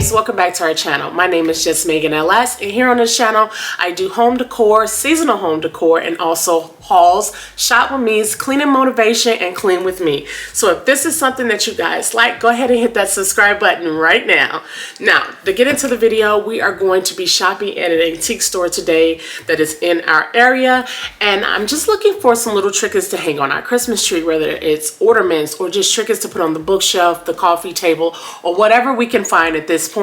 ladies, welcome back to our channel. My name is just Megan LS, and here on this channel I do home decor, seasonal home decor, and also hauls. Shop with me's cleaning motivation and clean with me. So if this is something that you guys like, go ahead and hit that subscribe button right now. Now, to get into the video, we are going to be shopping at an antique store today that is in our area, and I'm just looking for some little trinkets to hang on our Christmas tree, whether it's ornaments or just trinkets to put on the bookshelf, the coffee table, or whatever we can find at this point.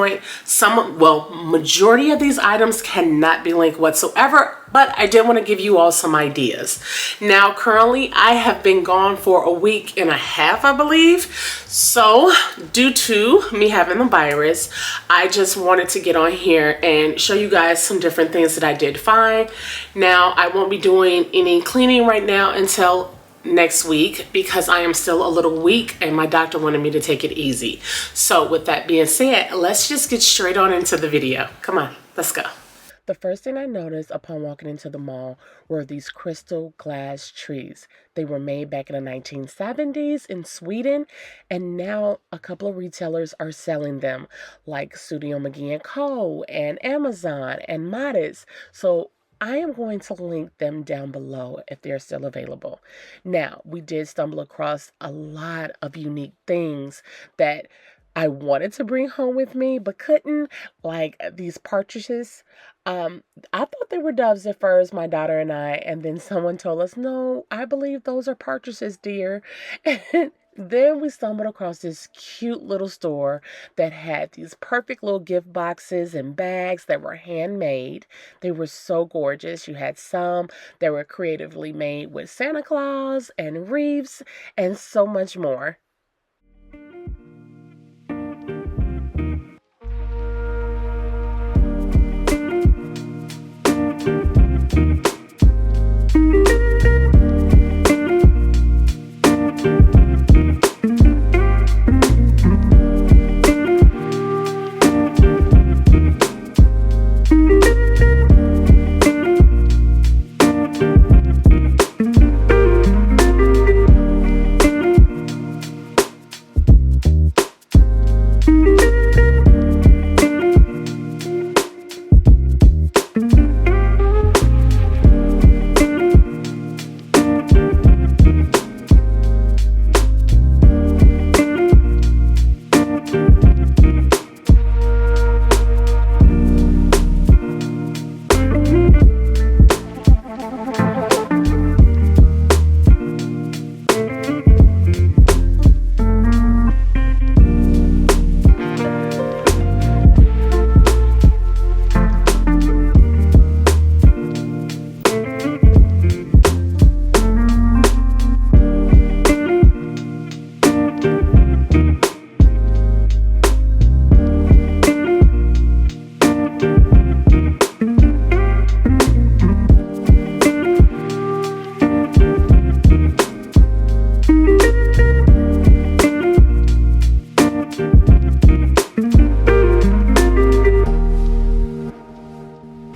Majority of these items cannot be linked whatsoever, but I did want to give you all some ideas. Now, currently, I have been gone for a week and a half, I believe. So, due to me having the virus, I just wanted to get on here and show you guys some different things that I did find. Now, I won't be doing any cleaning right now until next week because I am still a little weak and my doctor wanted me to take it easy. So with that being said, let's just get straight on into the video. Come on, let's go. The first thing I noticed upon walking into the mall were these crystal glass trees. They were made back in the 1970s in Sweden, and now a couple of retailers are selling them, like Studio McGee & Co. and Amazon and Modest. So I am going to link them down below if they're still available. Now, we did stumble across a lot of unique things that I wanted to bring home with me, but couldn't, like these partridges. I thought they were doves at first, my daughter and I, and then someone told us, no, I believe those are partridges, dear. And then we stumbled across this cute little store that had these perfect little gift boxes and bags that were handmade. They were so gorgeous. You had some that were creatively made with Santa Claus and wreaths and so much more.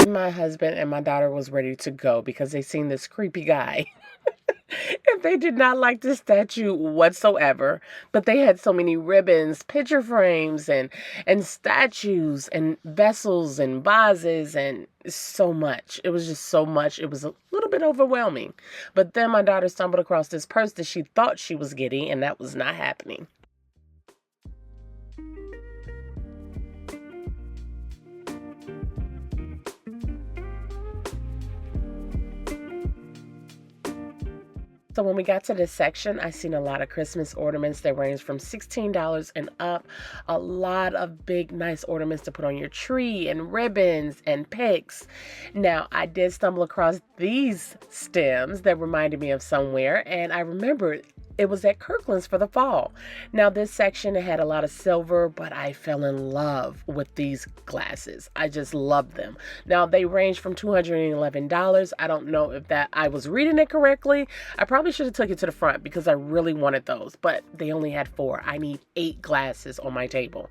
My husband and my daughter was ready to go because they seen this creepy guy. And they did not like the statue whatsoever, but they had so many ribbons, picture frames, and statues and vessels and vases and so much. It was just so much. It was a little bit overwhelming. But then my daughter stumbled across this purse that she thought she was getting, and that was not happening. So when we got to this section, I seen a lot of Christmas ornaments that range from $16 and up. A lot of big, nice ornaments to put on your tree and ribbons and picks. Now, I did stumble across these stems that reminded me of somewhere, and I remembered it was at Kirkland's for the fall. Now, this section, it had a lot of silver, but I fell in love with these glasses. I just love them. Now, they range from $211. I don't know if that I was reading it correctly. I probably should have took it to the front because I really wanted those, but they only had 4. I need 8 glasses on my table.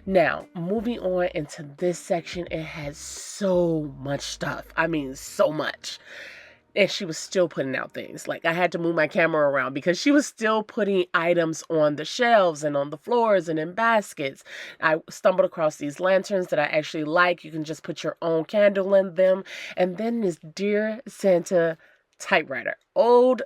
Now, moving on into this section, it has so much stuff. I mean, so much. and she was still putting out things. Like, I had to move my camera around because she was still putting items on the shelves and on the floors and in baskets. I stumbled across these lanterns that I actually like. You can just put your own candle in them. And then this Dear Santa typewriter, old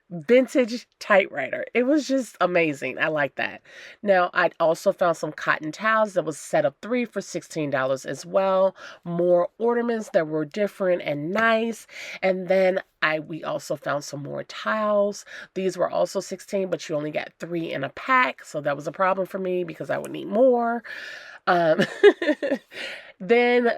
vintage typewriter. It was just amazing. I like that. Now, I also found some cotton towels that was set of 3 for $16 as well. More ornaments that were different and nice. And then we also found some more towels. These were also 16, but you only got 3 in a pack. So that was a problem for me because I would need more. Um, then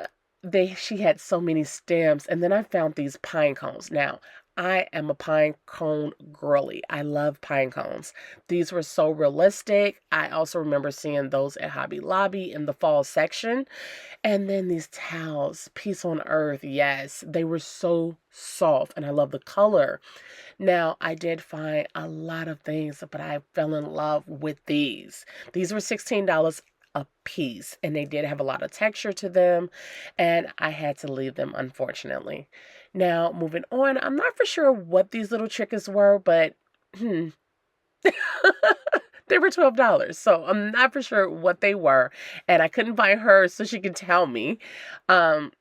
she had so many stamps, and then I found these pine cones. Now, I am a pine cone girly. I love pine cones. These were so realistic. I also remember seeing those at Hobby Lobby in the fall section. And then these towels, Peace on Earth. Yes, they were so soft, and I love the color. Now, I did find a lot of things, but I fell in love with these. These were $16 a piece, and they did have a lot of texture to them, and I had to leave them, unfortunately. Now, moving on, I'm not for sure what these little trinkets were, but they were $12, so I'm not for sure what they were, and I couldn't find her so she could tell me. And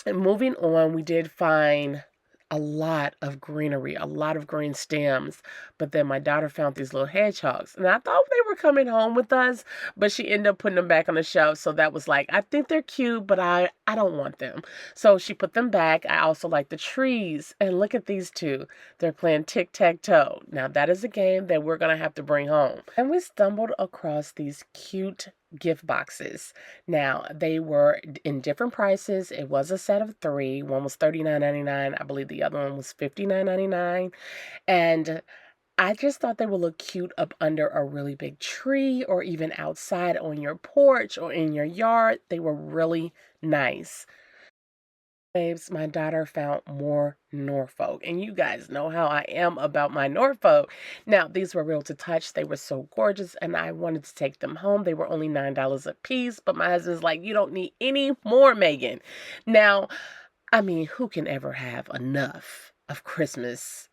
moving on, we did find a lot of greenery, a lot of green stems. But then my daughter found these little hedgehogs. And I thought they were coming home with us, but she ended up putting them back on the shelf. So that was like, I think they're cute, but I don't want them. So she put them back. I also like the trees. And look at these two. They're playing tic-tac-toe. Now that is a game that we're going to have to bring home. And we stumbled across these cute gift boxes. Now, they were in different prices. It was a set of 3. One was $39.99. I believe the other one was $59.99. And I just thought they would look cute up under a really big tree or even outside on your porch or in your yard. They were really nice. Babes, my daughter found more Norfolk, and you guys know how I am about my Norfolk. Now, these were real to touch. They were so gorgeous, and I wanted to take them home. They were only $9 a piece, but my husband's like, you don't need any more, Megan. Now, I mean, who can ever have enough of Christmas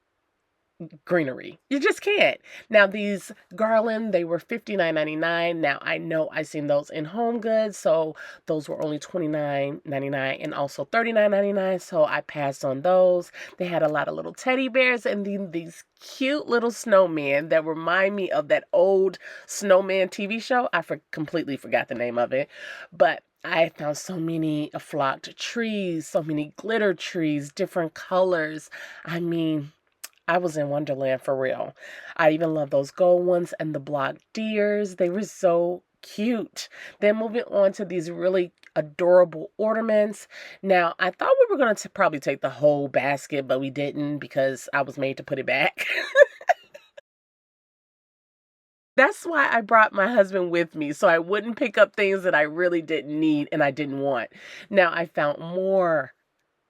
greenery? You just can't. Now, these garland, they were $59.99. Now, I know I seen those in Home Goods, so those were only $29.99 and also $39.99, so I passed on those. They had a lot of little teddy bears and then these cute little snowmen that remind me of that old snowman TV show. I completely forgot the name of it, but I found so many flocked trees, so many glitter trees, different colors. I mean, I was in Wonderland for real. I even love those gold ones and the block deers. They were so cute. Then moving on to these really adorable ornaments. Now, I thought we were going to probably take the whole basket, but we didn't because I was made to put it back. That's why I brought my husband with me, so I wouldn't pick up things that I really didn't need and I didn't want. Now, I found more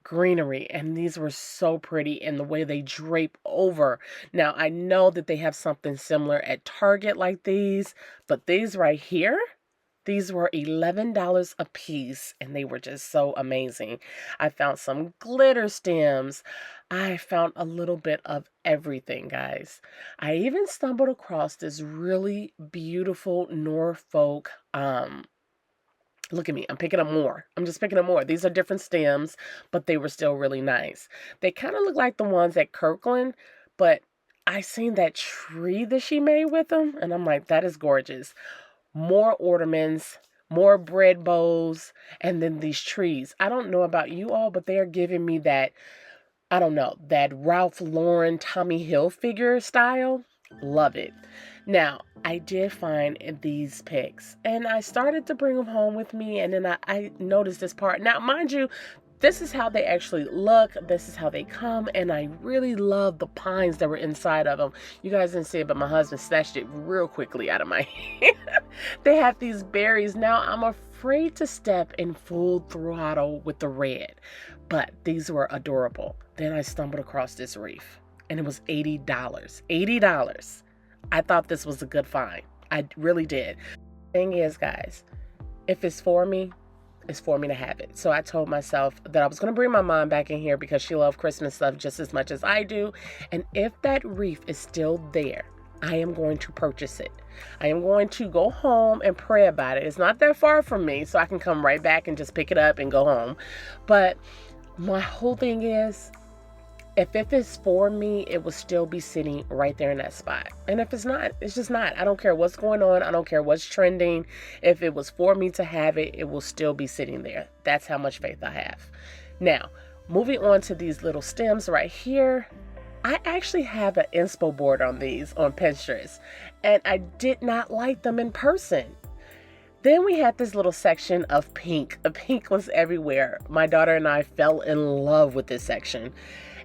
greenery, and these were so pretty in the way they drape over. Now, I know that they have something similar at Target like these, but these right here, these were $11 a piece, and they were just so amazing. I found some glitter stems. I found a little bit of everything, guys. I even stumbled across this really beautiful Norfolk look at me. I'm picking up more. I'm just picking up more. These are different stems, but they were still really nice. They kind of look like the ones at Kirkland, but I seen that tree that she made with them, and I'm like, that is gorgeous. More ornaments, more bread bowls, and then these trees. I don't know about you all, but they are giving me that, I don't know, that Ralph Lauren, Tommy Hilfiger style. Love it. Now, I did find these pics, and I started to bring them home with me, and then I noticed this part. Now, mind you, this is how they actually look. This is how they come, and I really love the pines that were inside of them. You guys didn't see it, but my husband snatched it real quickly out of my hand. They have these berries. Now, I'm afraid to step in full throttle with the red, but these were adorable. Then I stumbled across this wreath, and it was $80. $80. I thought this was a good find. I really did. Thing is, guys, if it's for me, is for me to have it. So I told myself that I was going to bring my mom back in here because she loves Christmas stuff just as much as I do. And if that wreath is still there, I am going to purchase it. I am going to go home and pray about it. It's not that far from me, so I can come right back and just pick it up and go home. But my whole thing is, if it is for me, it will still be sitting right there in that spot. And if it's not, it's just not. I don't care what's going on. I don't care what's trending. If it was for me to have it, it will still be sitting there. That's how much faith I have. Now, moving on to these little stems right here. I actually have an inspo board on these on Pinterest, and I did not like them in person. Then we had this little section of pink. The pink was everywhere. My daughter and I fell in love with this section.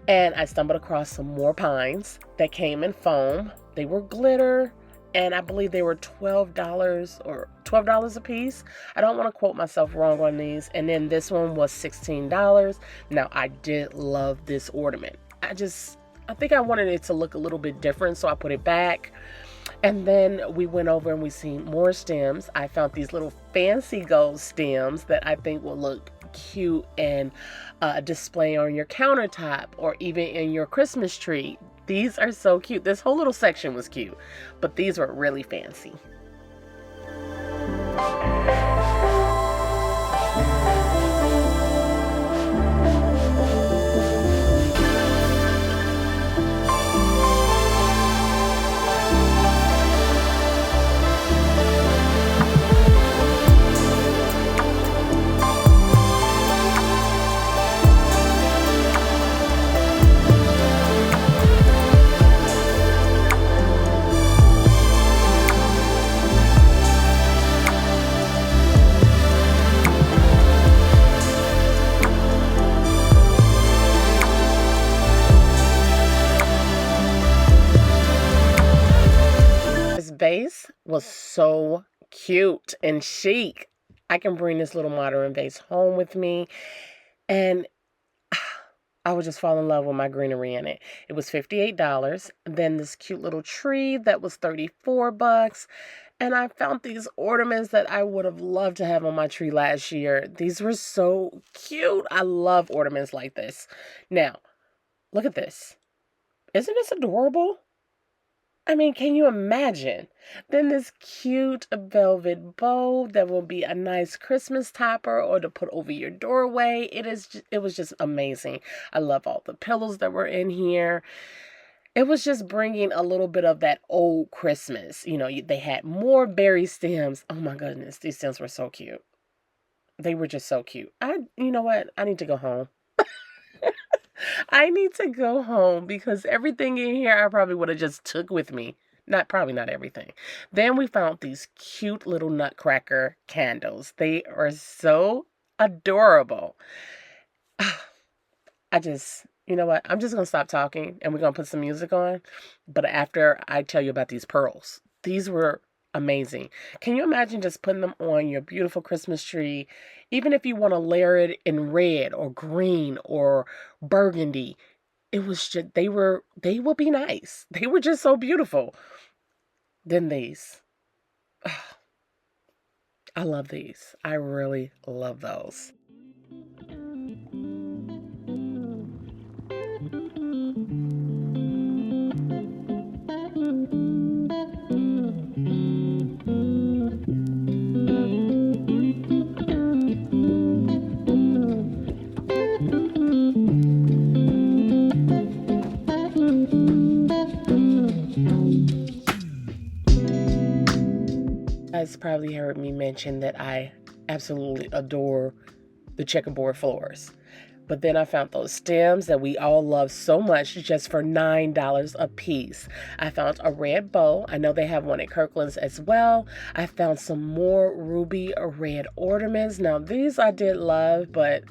And I stumbled across some more pines that came in foam. They were glitter, and I believe they were $12 or $12 a piece. I don't want to quote myself wrong on these. And then this one was $16. Now, I did love this ornament. I think I wanted it to look a little bit different, so I put it back. And then we went over and we seen more stems. I found these little fancy gold stems that I think will look cute and display on your countertop or even in your Christmas tree. These are so cute. This whole little section was cute, but these were really fancy. Vase was so cute and chic. I can bring this little modern vase home with me, and I would just fall in love with my greenery in it. It was $58. Then this cute little tree that was $34. And I found these ornaments that I would have loved to have on my tree last year. These were so cute. I love ornaments like this. Now, look at this. Isn't this adorable? I mean, can you imagine? Then this cute velvet bow that will be a nice Christmas topper or to put over your doorway. It was just amazing. I love all the pillows that were in here. It was just bringing a little bit of that old Christmas. You know, they had more berry stems. Oh my goodness, these stems were so cute. They were just so cute. You know what? I need to go home. I need to go home because everything in here I probably would have just took with me. Probably not everything. Then we found these cute little nutcracker candles. They are so adorable. You know what? I'm just going to stop talking and we're going to put some music on. But after I tell you about these pearls, these were amazing. Can you imagine just putting them on your beautiful Christmas tree? Even if you want to layer it in red or green or burgundy, it was just, they will be nice. They were just so beautiful. Then these. I love these. I really love those. You guys probably heard me mention that I absolutely adore the checkerboard floors. But then I found those stems that we all love so much just for $9 a piece. I found a red bow. I know they have one at Kirkland's as well. I found some more ruby red ornaments. Now these I did love, but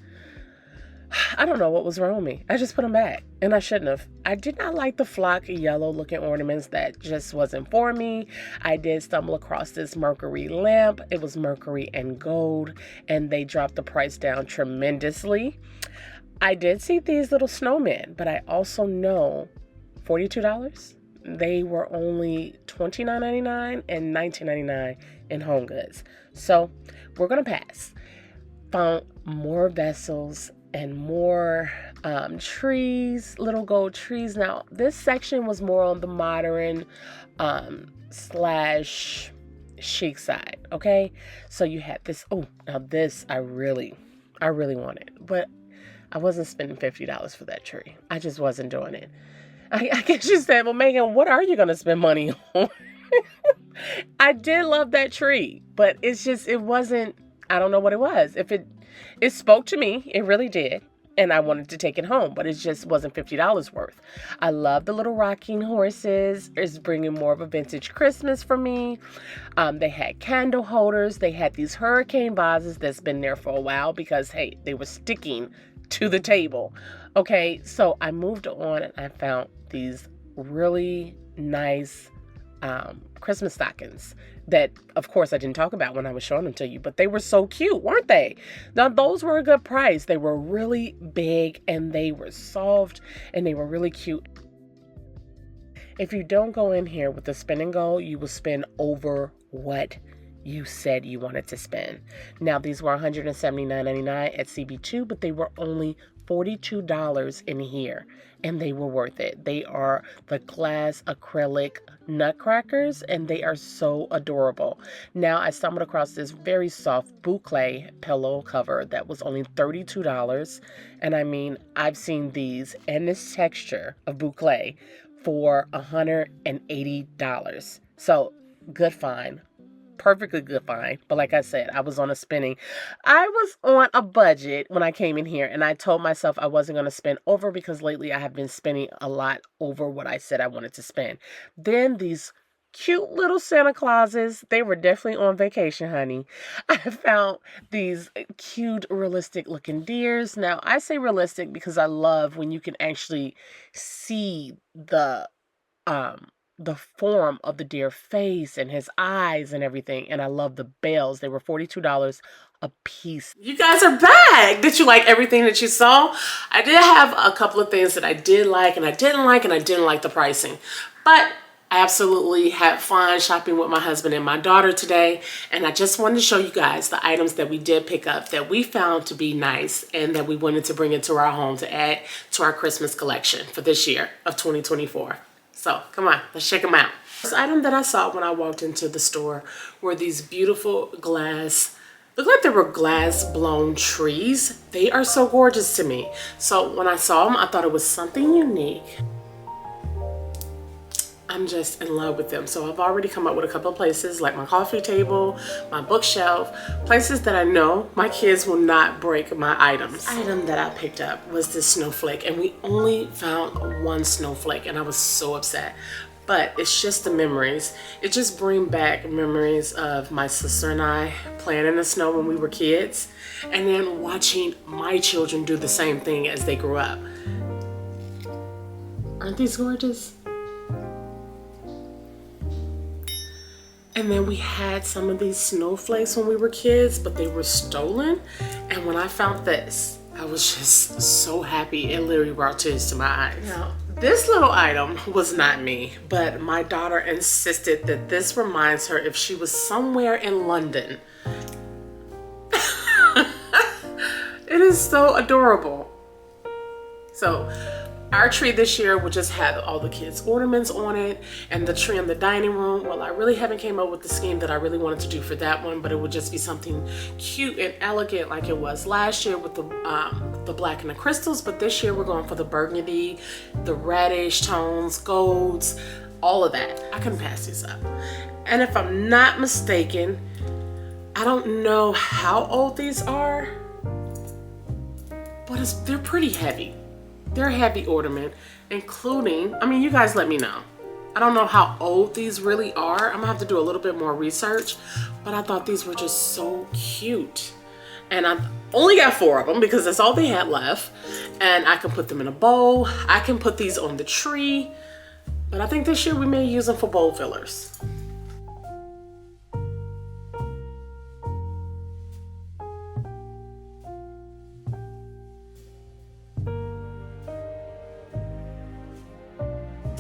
I don't know what was wrong with me. I just put them back, and I shouldn't have. I did not like the flock yellow looking ornaments. That just wasn't for me. I did stumble across this Mercury lamp. It was Mercury and gold, and they dropped the price down tremendously. I did see these little snowmen, but I also know $42. They were only $29.99 and $19.99 in Home Goods. So we're going to pass. found more vessels and more trees, little gold trees. Now, this section was more on the modern slash chic side, okay? So you had this, oh, now this I really wanted, but I wasn't spending $50 for that tree. I just wasn't doing it. I guess you said, well, Megan, what are you going to spend money on? I did love that tree, but it wasn't, I don't know what it was. It spoke to me, it really did. And I wanted to take it home, but it just wasn't $50 worth. I love the little rocking horses. It's bringing more of a vintage Christmas for me. They had candle holders. They had these hurricane vases that's been there for a while because, hey, they were sticking to the table. Okay, so I moved on and I found these really nice Christmas stockings that, of course, I didn't talk about when I was showing them to you, but they were so cute, weren't they? Now, those were a good price. They were really big and they were soft and they were really cute. If you don't go in here with a spending goal, you will spend over what you said you wanted to spend. Now, these were $179.99 at CB2, but they were only $42 in here, and they were worth it. They are the glass acrylic nutcrackers, and they are so adorable. Now, I stumbled across this very soft boucle pillow cover that was only $32, and I mean, I've seen these and this texture of boucle for $180. So, good find. Perfectly good find. But like I said, I was on a budget when I came in here, and I told myself I wasn't going to spend over because lately I have been spending a lot over what I said I wanted to spend. Then these cute little Santa Clauses, they were definitely on vacation, honey. I found these cute realistic looking deers. Now, I say realistic because I love when you can actually see the form of the deer face and his eyes and everything. And I love the bells. They were $42 a piece. You guys are back. Did you like everything that you saw? I did have a couple of things that I did like and I didn't like, and I didn't like the pricing. But I absolutely had fun shopping with my husband and my daughter today. And I just wanted to show you guys the items that we did pick up that we found to be nice and that we wanted to bring into our home to add to our Christmas collection for this year of 2024. So come on, let's check them out. First item that I saw when I walked into the store were these beautiful glass, look like they were glass blown trees. They are so gorgeous to me. So when I saw them, I thought it was something unique. I'm just in love with them. So I've already come up with a couple of places like my coffee table, my bookshelf, places that I know my kids will not break my items. The item that I picked up was this snowflake, and we only found one snowflake and I was so upset. But it's just the memories. It just brings back memories of my sister and I playing in the snow when we were kids, and then watching my children do the same thing as they grew up. Aren't these gorgeous? And then we had some of these snowflakes when we were kids, but they were stolen. And when I found this, I was just so happy. It literally brought tears to my eyes. Now, this little item was not me, but my daughter insisted that this reminds her if she was somewhere in London. It is so adorable. So, our tree this year will just have all the kids' ornaments on it, and the tree in the dining room. Well, I really haven't came up with the scheme that I really wanted to do for that one, but it would just be something cute and elegant like it was last year with the black and the crystals. But this year we're going for the burgundy, the reddish tones, golds, all of that. I couldn't pass these up. And if I'm not mistaken, I don't know how old these are, but they're pretty heavy. They're heavy ornament, including, I mean, you guys let me know. I don't know how old these really are. I'm gonna have to do a little bit more research, but I thought these were just so cute. And I only got 4 of them because that's all they had left. And I can put them in a bowl. I can put these on the tree, but I think this year we may use them for bowl fillers.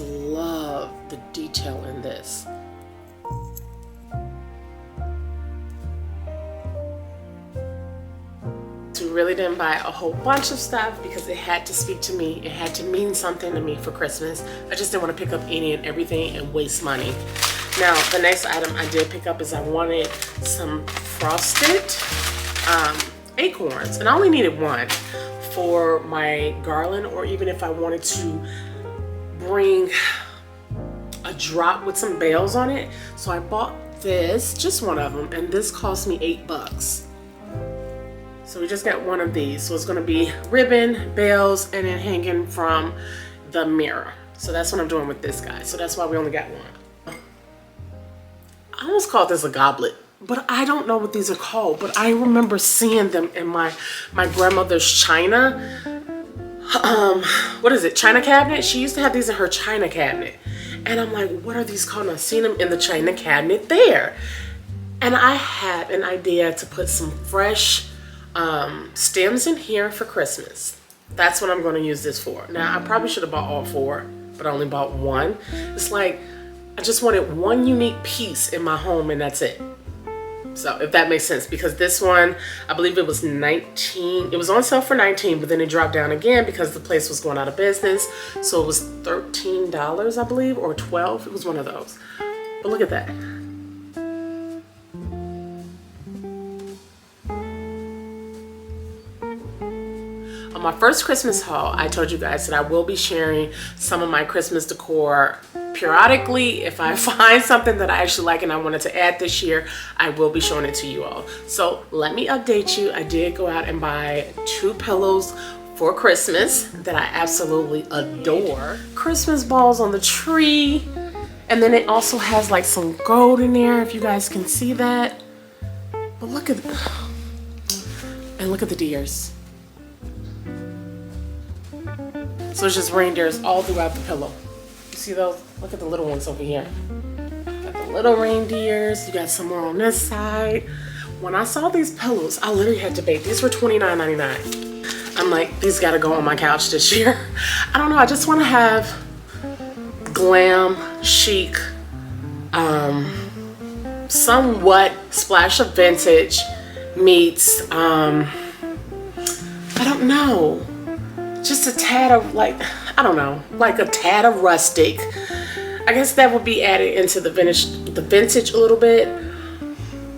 Love the detail in this. really didn't buy a whole bunch of stuff because it had to speak to me. It had to mean something to me for Christmas. I just didn't want to pick up any and everything and waste money. Now, the next item I did pick up is I wanted some frosted acorns. And I only needed one for my garland, or even if I wanted to bring a drop with some bells on it. So I bought this, just one of them, and this cost me $8. So we just got one of these. So it's gonna be ribbon, bells, and then hanging from the mirror. So that's what I'm doing with this guy. So that's why we only got one. I almost called this a goblet, but I don't know what these are called, but I remember seeing them in my grandmother's china, what is it, china cabinet? She used to have these in her china cabinet. And I'm like, what are these called? And I've seen them in the china cabinet there. And I had an idea to put some fresh stems in here for Christmas. That's what I'm going to use this for. Now, I probably should have bought all 4, but I only bought one. It's like, I just wanted one unique piece in my home, and that's it. So if that makes sense, because this one, I believe it was 19, it was on sale for 19, but then it dropped down again because the place was going out of business. So it was $13, I believe, or 12. It was one of those. But look at that. On my first Christmas haul, I told you guys that I will be sharing some of my Christmas decor periodically. If I find something that I actually like and I wanted to add this year, I will be showing it to you all. So let me update you. I did go out and buy 2 pillows for Christmas that I absolutely adore. Christmas balls on the tree. And then it also has like some gold in there, if you guys can see that. But look at, and look at the deers. So it's just reindeers all throughout the pillow. You see those? Look at the little ones over here. Got the little reindeers. You got some more on this side. When I saw these pillows, I literally had to debate. These were $29.99. I'm like, these gotta go on my couch this year. I don't know, I just wanna have glam, chic, somewhat splash of vintage meets, I don't know. Just a tad of like, I don't know, like a tad of rustic. I guess that would be added into the vintage a little bit.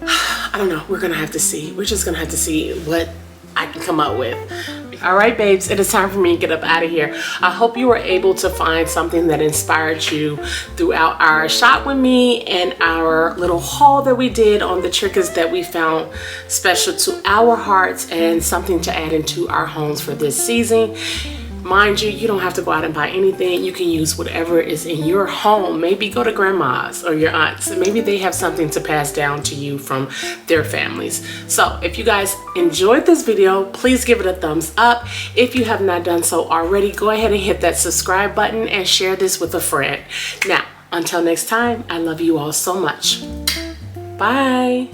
I don't know, we're gonna have to see. We're just gonna have to see what I can come up with. All right, babes, it is time for me to get up out of here. I hope you were able to find something that inspired you throughout our shop with me and our little haul that we did on the trinkets that we found special to our hearts and something to add into our homes for this season. Mind you, you don't have to go out and buy anything. You can use whatever is in your home. Maybe go to grandma's or your aunts. Maybe they have something to pass down to you from their families. So if you guys enjoyed this video, please give it a thumbs up. If you have not done so already, go ahead and hit that subscribe button and share this with a friend. Now, until next time, I love you all so much. Bye.